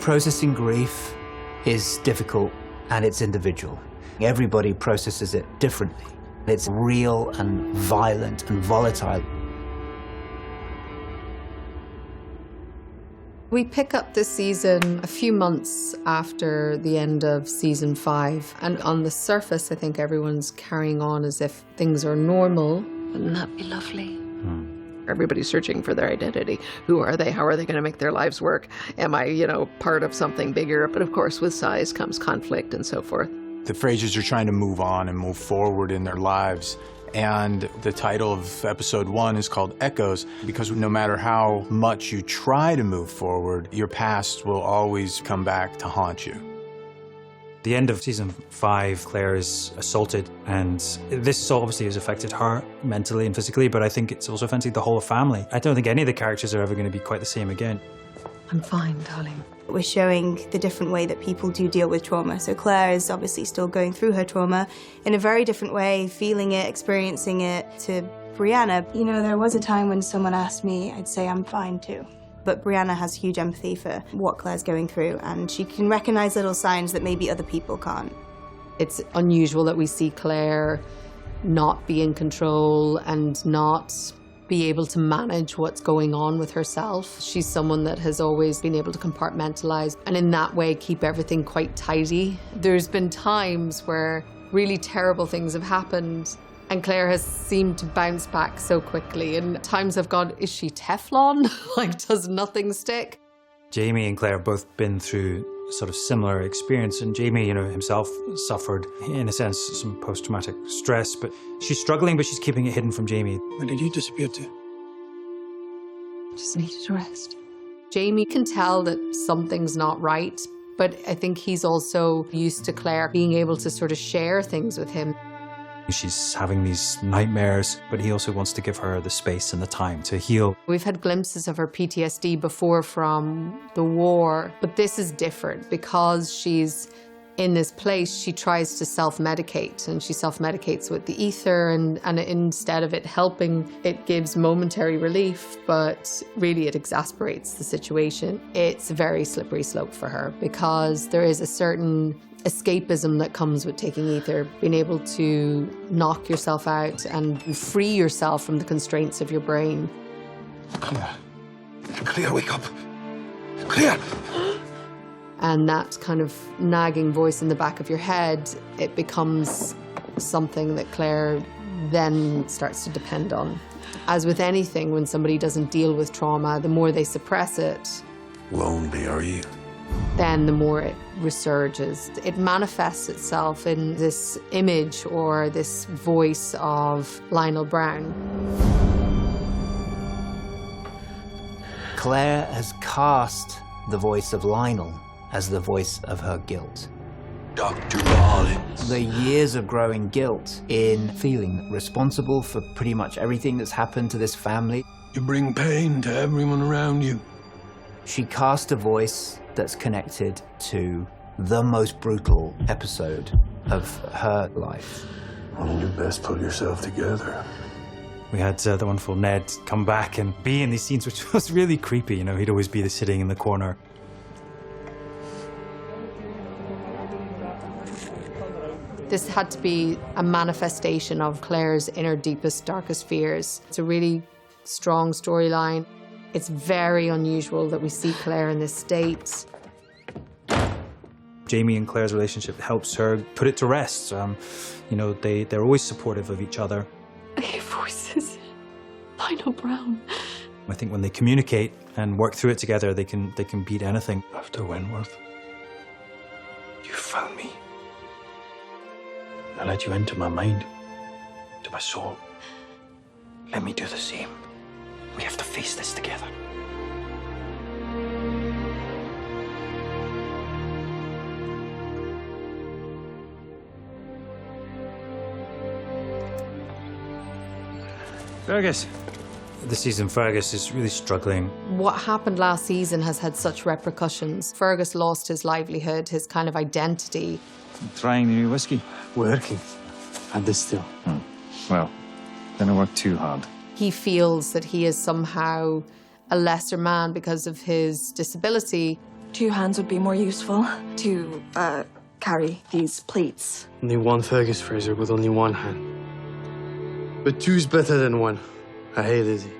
Processing grief is difficult and it's individual. Everybody processes it differently. It's real and violent and volatile. We pick up this season a few months after the end of season 5, and on the surface I think everyone's carrying on as if things are normal. Wouldn't that be lovely? Everybody's searching for their identity. Who are they? How are they going to make their lives work? Am I, part of something bigger? But of course, with size comes conflict and so forth. The Frasers are trying to move on and move forward in their lives. And the title of episode 1 is called Echoes, because no matter how much you try to move forward, your past will always come back to haunt you. The end of season 5, Claire is assaulted, and this obviously has affected her mentally and physically, but I think it's also affected the whole family. I don't think any of the characters are ever going to be quite the same again. I'm fine, darling. We're showing the different way that people do deal with trauma. So Claire is obviously still going through her trauma in a very different way, feeling it, experiencing it, to Brianna. There was a time when someone asked me, I'd say I'm fine too. But Brianna has huge empathy for what Claire's going through, and she can recognize little signs that maybe other people can't. It's unusual that we see Claire not be in control and not be able to manage what's going on with herself. She's someone that has always been able to compartmentalize and in that way keep everything quite tidy. There's been times where really terrible things have happened and Claire has seemed to bounce back so quickly. And times I've gone, is she Teflon? Does nothing stick? Jayme and Claire have both been through a sort of similar experience, and Jayme, himself suffered, in a sense, some post-traumatic stress, but she's struggling, but she's keeping it hidden from Jayme. Where did you disappear to? Just needed to rest. Jayme can tell that something's not right, but I think he's also used to Claire being able to sort of share things with him. She's having these nightmares, but he also wants to give her the space and the time to heal. We've had glimpses of her PTSD before from the war, but this is different because she's in this place. She tries to self-medicate, and she self-medicates with the ether, and instead of it helping, it gives momentary relief, but really it exasperates the situation. It's a very slippery slope for her because there is a certain escapism that comes with taking ether, being able to knock yourself out and free yourself from the constraints of your brain. Clear, wake up. Clear! And that kind of nagging voice in the back of your head, it becomes something that Claire then starts to depend on. As with anything, when somebody doesn't deal with trauma, the more they suppress it, Lonely, are you? then the more it resurges. It manifests itself in this image or this voice of Lionel Brown. Claire has cast the voice of Lionel as the voice of her guilt. Dr. Rollins. The years of growing guilt in feeling responsible for pretty much everything that's happened to this family. You bring pain to everyone around you. She cast a voice that's connected to the most brutal episode of her life. You best pull yourself together. We had the wonderful Ned come back and be in these scenes, which was really creepy. He'd always be sitting in the corner. This had to be a manifestation of Claire's inner, deepest, darkest fears. It's a really strong storyline. It's very unusual that we see Claire in this state. Jayme and Claire's relationship helps her put it to rest. They're always supportive of each other. I hear voices. Lionel Brown. I think when they communicate and work through it together, they can beat anything. After Wentworth, you found me. I let you into my mind, to my soul. Let me do the same. We have to face this together. Fergus. This season, Fergus is really struggling. What happened last season has had such repercussions. Fergus lost his livelihood, his kind of identity. Trying the new whiskey? Working. And this still. Well, don't work too hard. He feels that he is somehow a lesser man because of his disability. 2 hands would be more useful to, carry these plates. Only one Fergus Fraser with only one hand. But 2's better than 1. I hate Lizzie.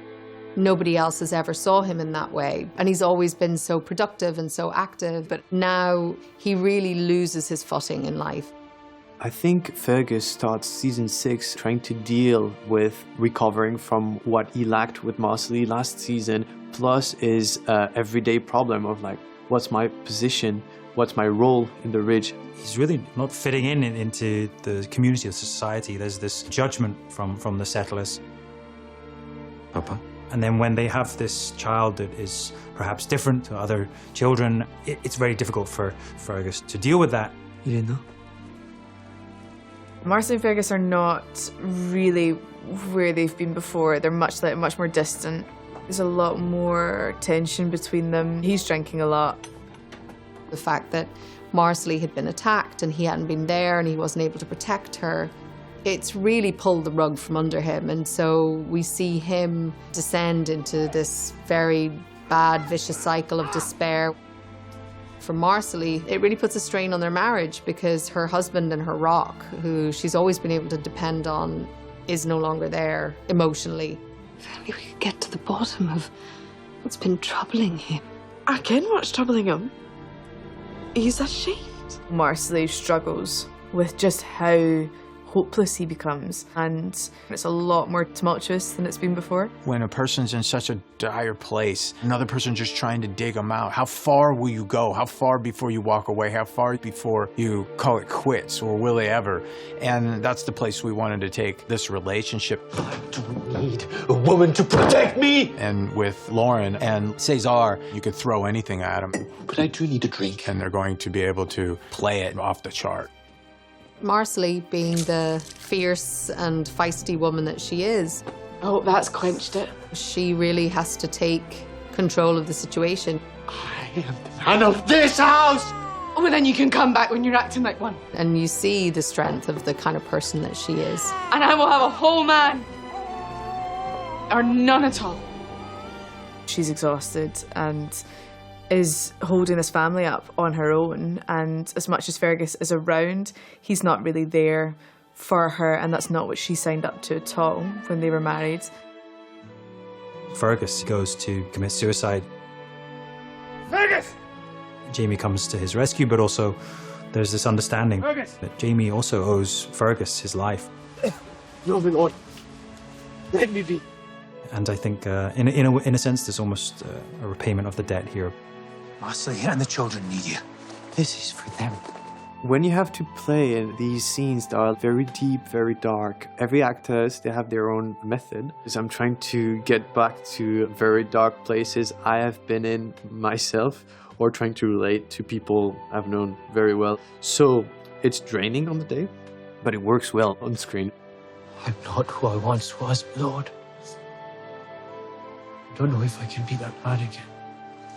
Nobody else has ever saw him in that way. And he's always been so productive and so active, but now he really loses his footing in life. I think Fergus starts season 6 trying to deal with recovering from what he lacked with Marcelly last season, plus his everyday problem of like, what's my position? What's my role in the Ridge? He's really not fitting into the community of society. There's this judgment from the settlers. Papa? And then when they have this child that is perhaps different to other children, it's very difficult for Fergus to deal with that. You didn't know? Marcelly and Fergus are not really where they've been before. They're much more distant. There's a lot more tension between them. He's drinking a lot. The fact that Marcelly had been attacked and he hadn't been there and he wasn't able to protect her, it's really pulled the rug from under him. And so we see him descend into this very bad, vicious cycle of despair. For Marcelly, it really puts a strain on their marriage because her husband and her rock, who she's always been able to depend on, is no longer there emotionally. If only we could get to the bottom of what's been troubling him. I ken what's troubling him. He's ashamed. Marcelly struggles with just how hopeless he becomes, and it's a lot more tumultuous than it's been before. When a person's in such a dire place, another person just trying to dig them out, how far will you go? How far before you walk away? How far before you call it quits, or will they ever? And that's the place we wanted to take this relationship. I don't need a woman to protect me! And with Lauren and Cesar, you could throw anything at them. But I do need a drink. And they're going to be able to play it off the chart. Marcelly, being the fierce and feisty woman that she is, I hope that's quenched it. she really has to take control of the situation. I am the man of this house! Well, then you can come back when you're acting like one. And you see the strength of the kind of person that she is. And I will have a whole man. Or none at all. She's exhausted and is holding this family up on her own, and as much as Fergus is around, he's not really there for her, and that's not what she signed up to at all when they were married. Fergus goes to commit suicide. Fergus! Jayme comes to his rescue, but also there's this understanding Fergus! that Jayme also owes Fergus his life. No, my lord. Let me be. And I think, in a sense, there's almost a repayment of the debt here. Marcelly and the children need you. This is for them. When you have to play in these scenes that are very deep, very dark, every actors, they have their own method. So I'm trying to get back to very dark places I have been in myself, or trying to relate to people I've known very well. So it's draining on the day, but it works well on screen. I'm not who I once was, Lord. I don't know if I can be that bad again.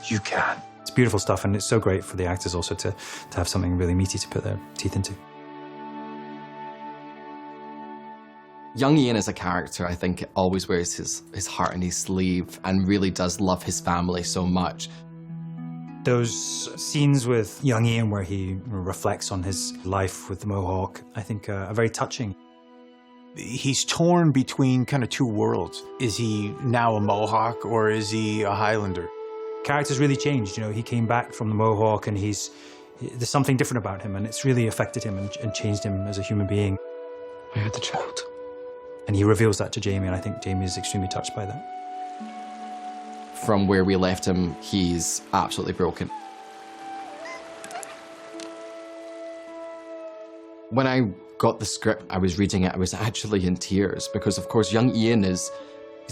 You can. It's beautiful stuff, and it's so great for the actors also to have something really meaty to put their teeth into. Young Ian as a character, I think, always wears his heart on his sleeve and really does love his family so much. Those scenes with young Ian where he reflects on his life with the Mohawk, I think are very touching. He's torn between kind of two worlds. Is he now a Mohawk, or is he a Highlander? Character's really changed, you know. He came back from the Mohawk, and there's something different about him, and it's really affected him and changed him as a human being. I had the child. And he reveals that to Jayme, and I think Jayme is extremely touched by that. From where we left him, he's absolutely broken. When I got the script, I was reading it, I was actually in tears because, of course, young Ian he's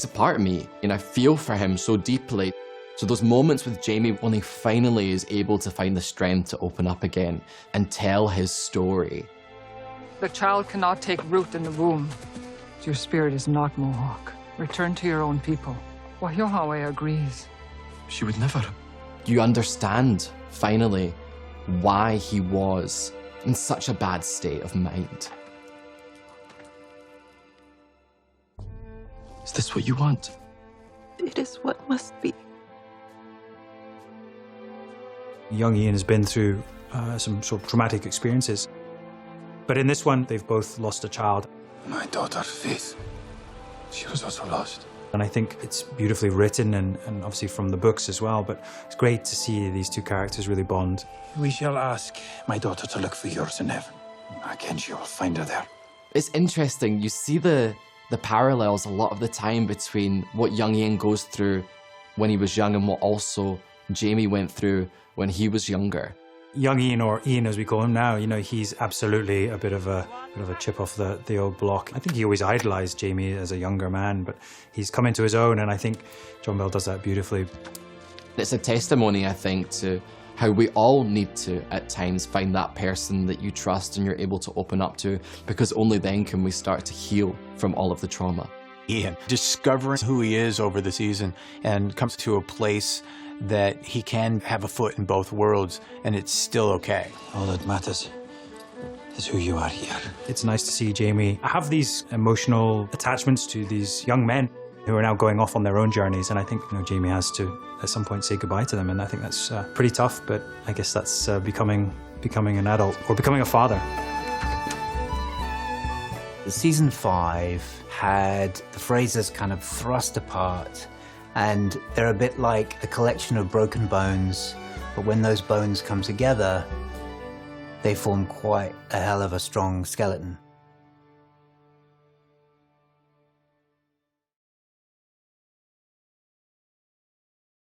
a part of me, and I feel for him so deeply. So those moments with Jayme when he finally is able to find the strength to open up again and tell his story. The child cannot take root in the womb. Your spirit is not Mohawk. Return to your own people. Wahyohawe agrees. She would never. You understand, finally, why he was in such a bad state of mind. Is this what you want? It is what must be. Young Ian has been through some sort of traumatic experiences. But in this one, they've both lost a child. My daughter, Faith, she was also lost. And I think it's beautifully written and obviously from the books as well, but it's great to see these two characters really bond. We shall ask my daughter to look for yours in heaven. Again, she will find her there. It's interesting, you see the parallels a lot of the time between what young Ian goes through when he was young and what also Jayme went through when he was younger. Young Ian, or Ian as we call him now, you know, he's absolutely a bit of a chip off the old block. I think he always idolized Jayme as a younger man, but he's come into his own, and I think John Bell does that beautifully. It's a testimony, I think, to how we all need to, at times, find that person that you trust and you're able to open up to, because only then can we start to heal from all of the trauma. Ian discovering who he is over the season and comes to a place that he can have a foot in both worlds, and it's still okay. All that matters is who you are here. It's nice to see Jayme have these emotional attachments to these young men who are now going off on their own journeys, and I think, you know, Jayme has to at some point say goodbye to them, and I think that's pretty tough, but I guess that's becoming an adult or becoming a father. Season 5 had the Frasers kind of thrust apart, and they're a bit like a collection of broken bones, but when those bones come together, they form quite a hell of a strong skeleton.